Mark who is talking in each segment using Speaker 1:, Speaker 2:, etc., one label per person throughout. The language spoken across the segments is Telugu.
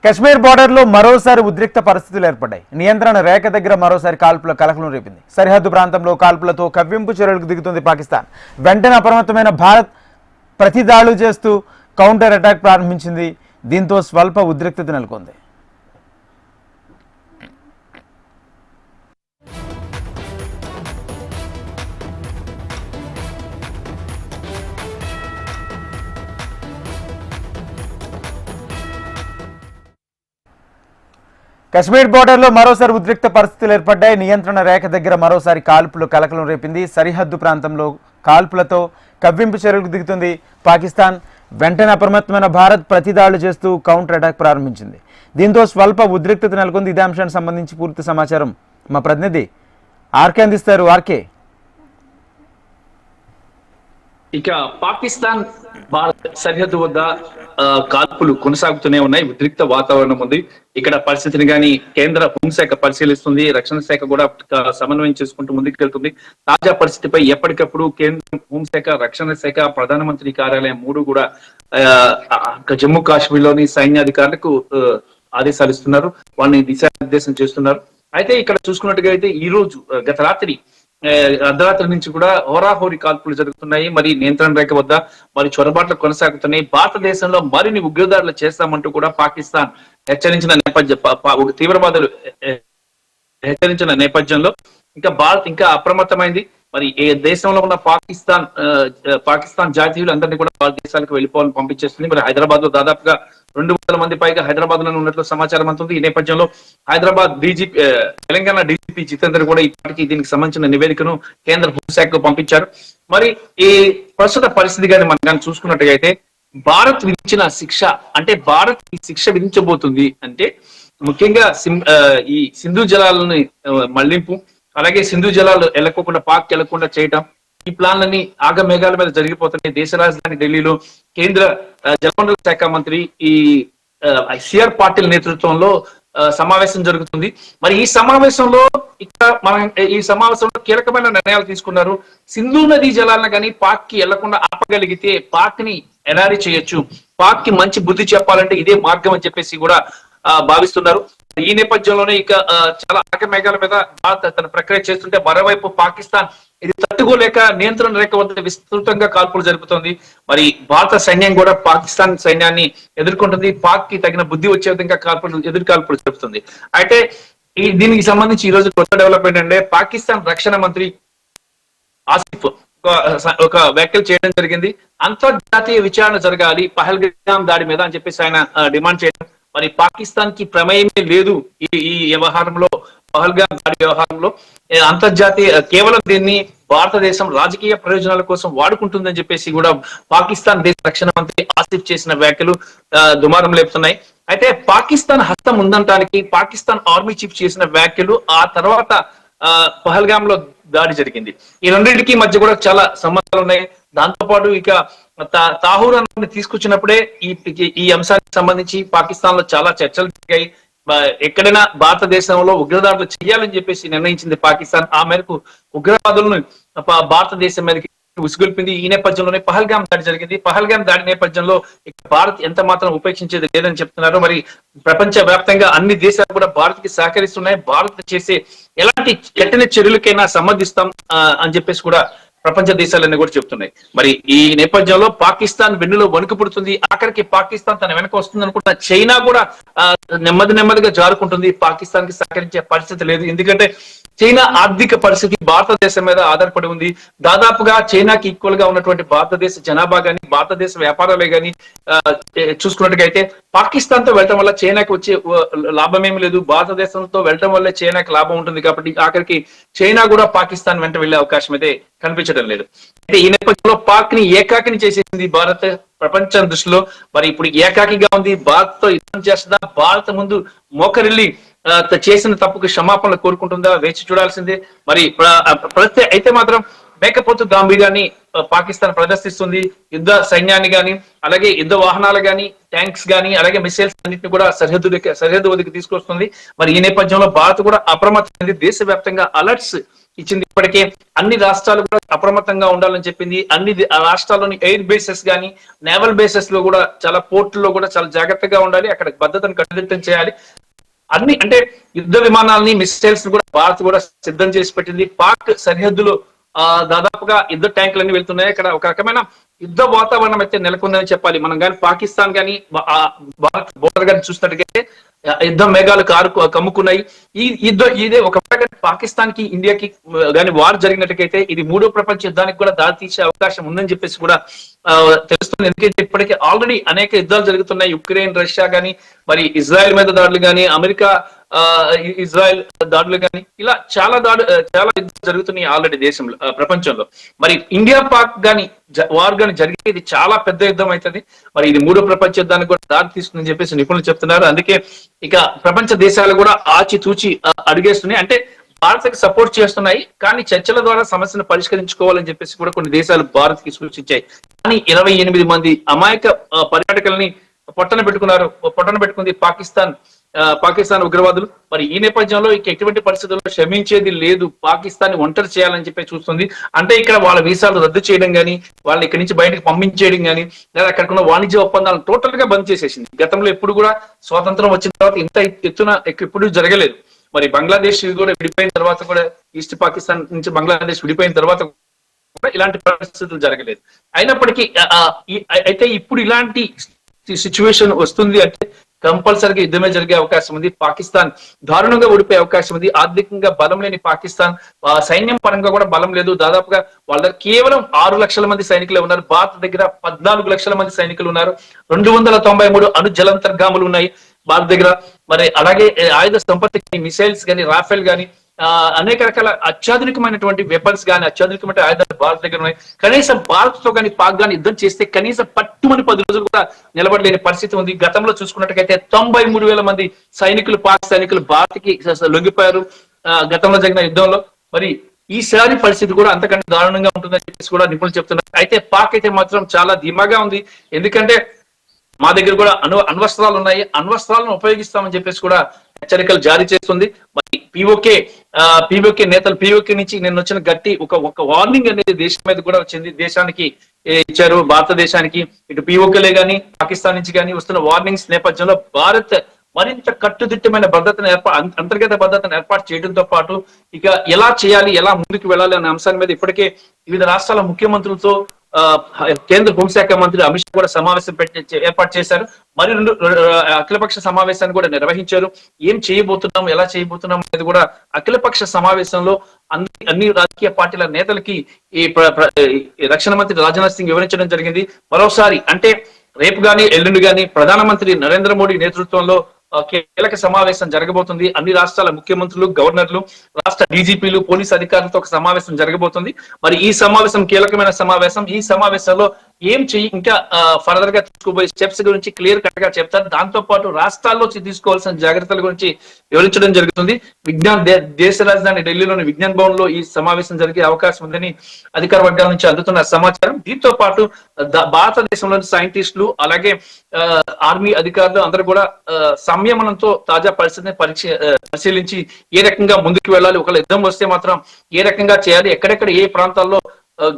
Speaker 1: కశ్మీర్ బోర్డర్ లో మరోసారి ఉద్రిక్త పరిస్థితులు ఏర్పడ్డాయి. నియంత్రణ రేఖ దగ్గర మరోసారి కాల్పుల కలకలం రేపింది. సరిహద్దు ప్రాంతంలో కాల్పులతో కవ్వింపు చర్యలకు దిగుతుంది పాకిస్తాన్. వెంటనే అప్రమత్తమైన భారత్ ప్రతి దాడులు చేస్తూ కౌంటర్ అటాక్ ప్రారంభించింది. దీంతో స్వల్ప ఉద్రిక్తత నెలకొంది. కశ్మీర్ బోర్డర్ లో మరోసారి ఉద్రిక్త పరిస్థితులు ఏర్పడ్డాయి. నియంత్రణ రేఖ దగ్గర మరోసారి కాల్పులు కలకలం రేపింది. సరిహద్దు ప్రాంతంలో కాల్పులతో కవ్వింపు చర్యలకు దిగుతుంది పాకిస్తాన్. వెంటనే అప్రమత్తమైన భారత్ ప్రతిదాడులు చేస్తూ కౌంటర్ అటాక్ ప్రారంభించింది. దీంతో స్వల్ప ఉద్రిక్తత నెలకొంది. ఇదే అంశానికి సంబంధించి పూర్తి సమాచారం మా ప్రతినిధి ఆర్కే అందిస్తారు. ఆర్కే,
Speaker 2: ఇక పాకిస్తాన్ భారత్ సరిహద్దు వద్ద కాల్పులు కొనసాగుతూనే ఉన్నాయి. ఉద్రిక్త వాతావరణం ఉంది. ఇక్కడ పరిస్థితిని గాని కేంద్ర హోంశాఖ పరిశీలిస్తుంది. రక్షణ శాఖ కూడా సమన్వయం చేసుకుంటూ ముందుకెళ్తుంది. తాజా పరిస్థితిపై ఎప్పటికప్పుడు కేంద్ర హోంశాఖ, రక్షణ శాఖ, ప్రధానమంత్రి కార్యాలయం మూడు కూడా జమ్మూ కాశ్మీర్ లోని సైన్యాధికారులకు ఆదేశాలు ఇస్తున్నారు. వాళ్ళని దిశానిర్దేశం చేస్తున్నారు. అయితే ఇక్కడ చూసుకున్నట్టుగా అయితే ఈ రోజు గత రాత్రి అర్ధరాత్రి నుంచి కూడా హోరాహోరీ కాల్పులు జరుగుతున్నాయి. మరి నియంత్రణ రేఖ వద్ద మరి చొరబాట్లు కొనసాగుతున్నాయి. భారతదేశంలో మరిన్ని ఉగ్రదాడులు చేస్తామంటూ కూడా పాకిస్తాన్ హెచ్చరించిన తీవ్రవాదులు హెచ్చరించిన నేపథ్యంలో ఇంకా భారత్ ఇంకా అప్రమత్తమైంది. మరి ఏ దేశంలో ఉన్న పాకిస్తాన్ జాతీయులు అందరినీ కూడా భారతదేశాలకు వెళ్ళిపోవాలని పంపించేస్తుంది. మరి హైదరాబాద్ లో దాదాపుగా 200 మంది పైగా హైదరాబాద్ లో ఉన్నట్లు సమాచారం అందుతుంది. ఈ నేపథ్యంలో హైదరాబాద్ తెలంగాణ డీజీపీ జితేందర్ కూడా ఇప్పటికీ దీనికి సంబంధించిన నివేదికను కేంద్ర హోంశాఖకు పంపించారు. మరి ఈ ప్రస్తుత పరిస్థితి కానీ మనం కానీ చూసుకున్నట్టుగా అయితే భారత్ విధించిన శిక్ష అంటే భారత్ ఈ శిక్ష విధించబోతుంది అంటే ముఖ్యంగా ఈ సింధు జలాలని మళ్లింపు, అలాగే సింధు జలాలు వెళ్ళకోకుండా పాక్ వెళ్లకుండా చేయటం, ఈ ప్లాన్లన్నీ ఆగమేఘాల మీద జరిగిపోతున్నాయి. దేశ రాజధాని ఢిల్లీలో కేంద్ర జలవనరుల శాఖ మంత్రి ఈ సిఆర్ పాటిల్ నేతృత్వంలో సమావేశం జరుగుతుంది. మరి ఈ సమావేశంలో ఈ సమావేశంలో కీలకమైన నిర్ణయాలు తీసుకున్నారు. సింధు నదీ జలాలను కానీ పాక్ కి వెళ్లకుండా ఆపగలిగితే పాక్ ని ఎడారి చేయొచ్చు, పాక్ కి మంచి బుద్ధి చెప్పాలంటే ఇదే మార్గం అని చెప్పేసి కూడా భావిస్తున్నారు. ఈ నేపథ్యంలోనే ఇక చాలా ఆగమేఘాల మీద భారత్ తన ప్రక్రియ చేస్తుంటే మరోవైపు పాకిస్తాన్ ఇది తట్టుకోలేక నియంత్రణ రేఖ వద్ద విస్తృతంగా కాల్పులు జరుపుతోంది. మరి భారత సైన్యం కూడా పాకిస్తాన్ సైన్యాన్ని ఎదుర్కొంటుంది. పాక్ కి తగిన బుద్ధి వచ్చే విధంగా ఎదురు కాల్పులు జరుపుతుంది. అయితే దీనికి సంబంధించి ఈ రోజు కొత్త డెవలప్మెంట్ అంటే పాకిస్తాన్ రక్షణ మంత్రి ఆసిఫ్ ఒక వ్యాఖ్యలు చేయడం జరిగింది. అంతర్జాతీయ విచారణ జరగాలి పహల్గామ్ దాడి మీద అని చెప్పేసి ఆయన డిమాండ్ చేయడం. మరి పాకిస్తాన్ కి ప్రమేయమే లేదు ఈ వ్యవహారంలో, పహల్గామ్ దాడి వ్యవహారంలో. అంతర్జాతీయ కేవలం దీన్ని భారతదేశం రాజకీయ ప్రయోజనాల కోసం వాడుకుంటుందని చెప్పేసి కూడా పాకిస్తాన్ దేశ రక్షణ మంత్రి ఆసిఫ్ చేసిన వ్యాఖ్యలు దుమారం లేపుతున్నాయి. అయితే పాకిస్తాన్ హస్తం ఉందనటానికి పాకిస్తాన్ ఆర్మీ చీఫ్ చేసిన వ్యాఖ్యలు, ఆ తర్వాత పహల్గామ్ లో దాడి జరిగింది, ఈ రెండింటికి మధ్య కూడా చాలా సంబంధాలు ఉన్నాయి. దాంతో పాటు ఇక తాహూర్ అన్నది తీసుకొచ్చినప్పుడే ఈ అంశానికి సంబంధించి పాకిస్తాన్ లో చాలా చర్చలు జరిగాయి. ఎక్కడైనా భారతదేశంలో ఉగ్రదాడులు చేయాలని చెప్పేసి నిర్ణయించింది పాకిస్తాన్. ఆ మేరకు ఉగ్రవాదులను భారతదేశం మీదకి ఉసిగొల్పింది. ఈ నేపథ్యంలోనే పహల్గామ్ దాడి జరిగింది. పహల్గామ్ దాడి నేపథ్యంలో భారత్ ఎంత మాత్రం ఉపేక్షించేది లేదని చెప్తున్నారు. మరి ప్రపంచ వ్యాప్తంగా అన్ని దేశాలు కూడా భారత్ కి సహకరిస్తున్నాయి. భారత్ చేసే ఎలాంటి కఠిన చర్యలకైనా సమ్మతిస్తాం అని చెప్పేసి కూడా ప్రపంచ దేశాలన్నీ కూడా చెప్తున్నాయి. మరి ఈ నేపథ్యంలో పాకిస్తాన్ వెన్నులో వణుకు పుడుతుంది. ఆఖరికి పాకిస్తాన్ తన వెనక వస్తుంది అనుకుంటున్న చైనా కూడా నెమ్మదిగా జారుకుంటుంది. పాకిస్తాన్ కి సహకరించే పరిస్థితి లేదు. ఎందుకంటే చైనా ఆర్థిక పరిస్థితి భారతదేశం మీద ఆధారపడి ఉంది. దాదాపుగా చైనాకి ఈక్వల్ గా ఉన్నటువంటి భారతదేశ జనాభా గాని, భారతదేశ వ్యాపారాలే గాని చూసుకున్నట్టుగా అయితే పాకిస్తాన్ తో వెళ్ళటం వల్ల చైనాకి వచ్చే లాభం ఏమి లేదు. భారతదేశంతో వెళ్ళటం వల్లే చైనాకి లాభం ఉంటుంది. కాబట్టి ఆఖరికి చైనా కూడా పాకిస్తాన్ వెంట వెళ్లే అవకాశం అయితే కనిపించడం లేదు. అయితే ఈ నేపథ్యంలో పాక్ ని ఏకాకిని చేసేసింది భారత్ ప్రపంచం దృష్టిలో. మరి ఇప్పుడు ఏకాకిగా ఉంది. భారత్ తో యుద్ధం చేస్తుందా, భారత్ ముందు మోకరిల్లి చేసిన తప్పుకు క్షమాపణలు కోరుకుంటుందా, వేచి చూడాల్సిందే. మరి అయితే మాత్రం మేకపోతు గాంభీర్యాన్ని పాకిస్తాన్ ప్రదర్శిస్తుంది. యుద్ధ సైన్యాన్ని గాని, అలాగే యుద్ధ వాహనాలు గాని, ట్యాంక్స్ గాని, అలాగే మిసైల్స్ అన్నింటినీ కూడా సరిహద్దు వద్దకు తీసుకొస్తుంది. మరి ఈ నేపథ్యంలో భారత్ కూడా అప్రమత్తమైంది. దేశవ్యాప్తంగా అలర్ట్స్ ఇచ్చింది. ఇప్పటికే అన్ని రాష్ట్రాలు కూడా అప్రమత్తంగా ఉండాలని చెప్పింది. అన్ని రాష్ట్రాల్లోని ఎయిర్ బేసెస్ గానీ నేవల్ బేసెస్ లో కూడా చాలా పోర్టుల్లో కూడా చాలా జాగ్రత్తగా ఉండాలి, అక్కడ భద్రతను కట్టుదిట్టం చేయాలి. అన్ని అంటే యుద్ధ విమానాలని మిసైల్స్ కూడా భారత్ కూడా సిద్ధం చేసి పెట్టింది. పాక్ సరిహద్దులో దాదాపుగా యుద్ధ ట్యాంకులన్నీ వెళ్తున్నాయి. అక్కడ ఒక రకమైన యుద్ధ వాతావరణం అయితే నెలకొందని చెప్పాలి. మనం కానీ పాకిస్తాన్ కానీ భారత్ బోర్డర్ కానీ చూసినట్టుగైతే యుద్ధ మేఘాలు కమ్ముకున్నాయి. ఈ యుద్ధం ఇదే ఒక పాకిస్తాన్ కి ఇండియాకి కానీ వార్ జరిగినట్టుకైతే ఇది మూడో ప్రపంచ యుద్ధానికి కూడా దారి తీసే అవకాశం ఉందని చెప్పేసి కూడా తెలుస్తుంది. ఎందుకంటే ఇప్పటికే ఆల్రెడీ అనేక యుద్ధాలు జరుగుతున్నాయి. యుక్రెయిన్, రష్యా గానీ, మరి ఇజ్రాయెల్ మీద దాడులు గానీ, అమెరికా ఇజ్రాయెల్ దాడులు కానీ, ఇలా చాలా యుద్ధాలు జరుగుతున్నాయి ఆల్రెడీ దేశంలో, ప్రపంచంలో. మరి ఇండియా పాక్ గాని వార్ గాని జరిగేది ఇది చాలా పెద్ద యుద్ధం అవుతుంది. మరి ఇది మూడో ప్రపంచ యుద్ధానికి కూడా దారి తీస్తుందని చెప్పేసి నిపుణులు చెప్తున్నారు. అందుకే ఇక ప్రపంచ దేశాలు కూడా ఆచితూచి అడుగేస్తున్నాయి. అంటే భారత్కి సపోర్ట్ చేస్తున్నాయి, కానీ చర్చల ద్వారా సమస్యను పరిష్కరించుకోవాలని చెప్పేసి కూడా కొన్ని దేశాలు భారత్ కి సూచించాయి. కానీ 28 మంది అమాయక పర్యాటకులని పొట్టన పెట్టుకుంది పాకిస్తాన్ ఉగ్రవాదులు. మరి ఈ నేపథ్యంలో ఇక ఎటువంటి పరిస్థితుల్లో క్షమించేది లేదు, పాకిస్తాన్ ఒంటరి చేయాలని చెప్పి చూస్తుంది. అంటే ఇక్కడ వాళ్ళ వీసాలు రద్దు చేయడం గానీ, వాళ్ళని ఇక్కడి నుంచి బయటకు పంపించేయడం గానీ, లేదా అక్కడికున్న వాణిజ్య ఒప్పందాలను టోటల్ గా బంద్ చేసేసింది. గతంలో ఎప్పుడు కూడా స్వాతంత్రం వచ్చిన తర్వాత ఇంత ఎత్తున ఎప్పుడు జరగలేదు. మరి బంగ్లాదేశ్ కూడా విడిపోయిన తర్వాత కూడా, ఈస్ట్ పాకిస్తాన్ నుంచి బంగ్లాదేశ్ విడిపోయిన తర్వాత కూడా ఇలాంటి పరిస్థితులు జరగలేదు. అయినప్పటికీ అయితే ఇప్పుడు ఇలాంటి సిచ్యువేషన్ వస్తుంది అంటే కంపల్సరీగా యుద్ధమే జరిగే అవకాశం ఉంది. పాకిస్తాన్ దారుణంగా ఓడిపోయే అవకాశం ఉంది. ఆర్థికంగా బలం లేని పాకిస్తాన్, సైన్యం పరంగా కూడా బలం లేదు. దాదాపుగా వాళ్ళ దగ్గర కేవలం 6 లక్షల మంది సైనికులే ఉన్నారు. భారత్ దగ్గర 14 లక్షల మంది సైనికులు ఉన్నారు. 293 అణు జలంతర్గాములు ఉన్నాయి భారత్ దగ్గర. మరి అలాగే ఆయుధ సంపత్తి కానీ, మిసైల్స్ కానీ, రాఫెల్ కానీ, అనేక రకాల అత్యాధునికమైనటువంటి వెపన్స్ కానీ, అత్యాధునికమైన ఆయుధాలు భారత్ దగ్గర ఉన్నాయి. కనీసం భారత్ తో కానీ పాక్ గానీ యుద్ధం చేస్తే కనీసం పట్టుమని 10 రోజులు కూడా నిలబడలేని పరిస్థితి ఉంది. గతంలో చూసుకున్నట్టుగైతే 93,000 మంది సైనికులు, పాక్ సైనికులు భారత్ కి లొంగిపోయారు గతంలో జరిగిన యుద్ధంలో. మరి ఈసారి పరిస్థితి కూడా అంతకంటే దారుణంగా ఉంటుందని చెప్పేసి కూడా నిపుణులు చెప్తున్నారు. అయితే పాక్ అయితే మాత్రం చాలా ధీమాగా ఉంది. ఎందుకంటే మా దగ్గర కూడా అణ్వస్త్రాలు ఉన్నాయి, అణ్వస్త్రాలను ఉపయోగిస్తామని చెప్పేసి కూడా హెచ్చరికలు జారీ చేస్తుంది. మరి పీఓకే నేతలు, పీఓకే నుంచి నిన్న వచ్చిన గట్టి ఒక వార్నింగ్ అనేది దేశం మీద కూడా వచ్చింది, దేశానికి ఇచ్చారు, భారతదేశానికి. ఇటు పీఓకేలే గానీ, పాకిస్తాన్ నుంచి కానీ వస్తున్న వార్నింగ్స్ నేపథ్యంలో భారత్ మరింత కట్టుదిట్టమైన అంతర్గత భద్రతను ఏర్పాటు చేయడంతో పాటు ఇక ఎలా చేయాలి, ఎలా ముందుకు వెళ్ళాలి అనే అంశాల మీద ఇప్పటికే వివిధ రాష్ట్రాల ముఖ్యమంత్రులతో కేంద్ర హోంశాఖ మంత్రి అమిత్ షా కూడా సమావేశం ఏర్పాటు చేశారు. మరి 2 అఖిలపక్ష సమావేశాన్ని కూడా నిర్వహించారు. ఏం చేయబోతున్నాం, ఎలా చేయబోతున్నాం అనేది కూడా అఖిలపక్ష సమావేశంలో అన్ని రాజకీయ పార్టీల నేతలకి ఈ రక్షణ మంత్రి రాజ్నాథ్ సింగ్ వివరించడం జరిగింది. మరోసారి అంటే రేపు గాని ఎల్లుండి గాని ప్రధానమంత్రి నరేంద్ర మోడీ నేతృత్వంలో కీలక సమావేశం జరగబోతుంది. అన్ని రాష్ట్రాల ముఖ్యమంత్రులు, గవర్నర్లు, రాష్ట్ర డీజీపీలు, పోలీసు అధికారులతో ఒక సమావేశం జరగబోతుంది. మరి ఈ సమావేశం కీలకమైన సమావేశం. ఈ సమావేశంలో ఏం ఇంకా ఫర్దర్ గా తీసుకోబోయే స్టెప్స్ గురించి క్లియర్ కట్ గా చెప్తారు. దాంతో పాటు రాష్ట్రాల్లో తీసుకోవాల్సిన జాగ్రత్తల గురించి వివరించడం జరుగుతుంది. దేశ రాజధాని ఢిల్లీలోని విజ్ఞాన్ భవన్ లో ఈ సమావేశం జరిగే అవకాశం ఉందని అధికార వర్గాల నుంచి అందుతున్న సమాచారం. దీంతో పాటు భారతదేశంలోని సైంటిస్టులు, అలాగే ఆర్మీ అధికారులు అందరూ కూడా సంయమనంతో తాజా పరిస్థితిని పరిశీలించి ఏ రకంగా ముందుకు వెళ్ళాలి, ఒకవేళ యుద్ధం వస్తే మాత్రం ఏ రకంగా చేయాలి, ఎక్కడెక్కడ ఏ ప్రాంతాల్లో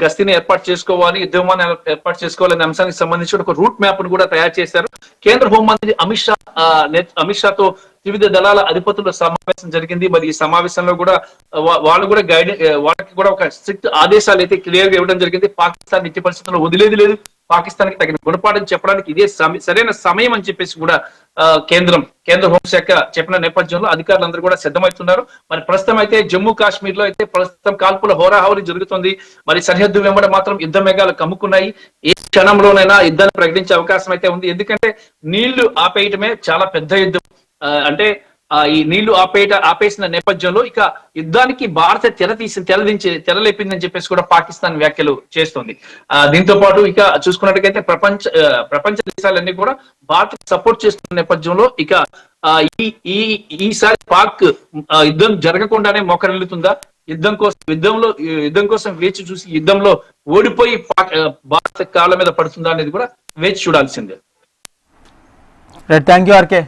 Speaker 2: గస్తీని ఏర్పాటు చేసుకోవాలి, యుద్ధ విమానాలు ఏర్పాటు చేసుకోవాలనే అంశానికి సంబంధించి ఒక రూట్ మ్యాప్ ను కూడా తయారు చేశారు. కేంద్ర హోంమంత్రి అమిత్ షాతో వివిధ దళాల అధిపతుల సమావేశం జరిగింది. మరి ఈ సమావేశంలో కూడా వాళ్ళకి కూడా ఒక స్ట్రిక్ట్ ఆదేశాలు అయితే క్లియర్ గా ఇవ్వడం జరిగింది. పాకిస్తాన్ ఎట్టి పరిస్థితుల్లో వదిలేది లేదు, పాకిస్తాన్ కి తగిన గుణపాఠం చెప్పడానికి ఇదే సరైన సమయం అని చెప్పేసి కూడా కేంద్ర హోంశాఖ చెప్పిన నేపథ్యంలో అధికారులందరూ కూడా సిద్ధమవుతున్నారు. మరి ప్రస్తుతం అయితే జమ్మూ కాశ్మీర్ లో అయితే ప్రస్తుతం కాల్పుల హోరాహోరీ జరుగుతుంది. మరి సరిహద్దు వెంబడి మాత్రం యుద్ధ మేఘాలు కమ్ముకున్నాయి. ఏ క్షణంలోనైనా యుద్ధాన్ని ప్రకటించే అవకాశం అయితే ఉంది. ఎందుకంటే నీళ్లు ఆపేయటమే చాలా పెద్ద యుద్ధం. అంటే ఈ నీళ్లు ఆపేసిన నేపథ్యంలో ఇక యుద్ధానికి భారత తెరలేపిందని చెప్పేసి కూడా పాకిస్తాన్ వ్యాఖ్యలు చేస్తుంది. దీంతో పాటు ఇక చూసుకున్నట్టుగైతే ప్రపంచ దేశాలన్నీ కూడా భారత్ సపోర్ట్ చేస్తున్న నేపథ్యంలో ఇక ఈసారి పాక్ యుద్ధం జరగకుండానే మోకరిల్లుతుందా, యుద్ధం కోసం వేచి చూసి యుద్ధంలో ఓడిపోయి భారత కాళ్ళ మీద పడుతుందా అనేది కూడా వేచి చూడాల్సిందే.
Speaker 1: Thank you RK.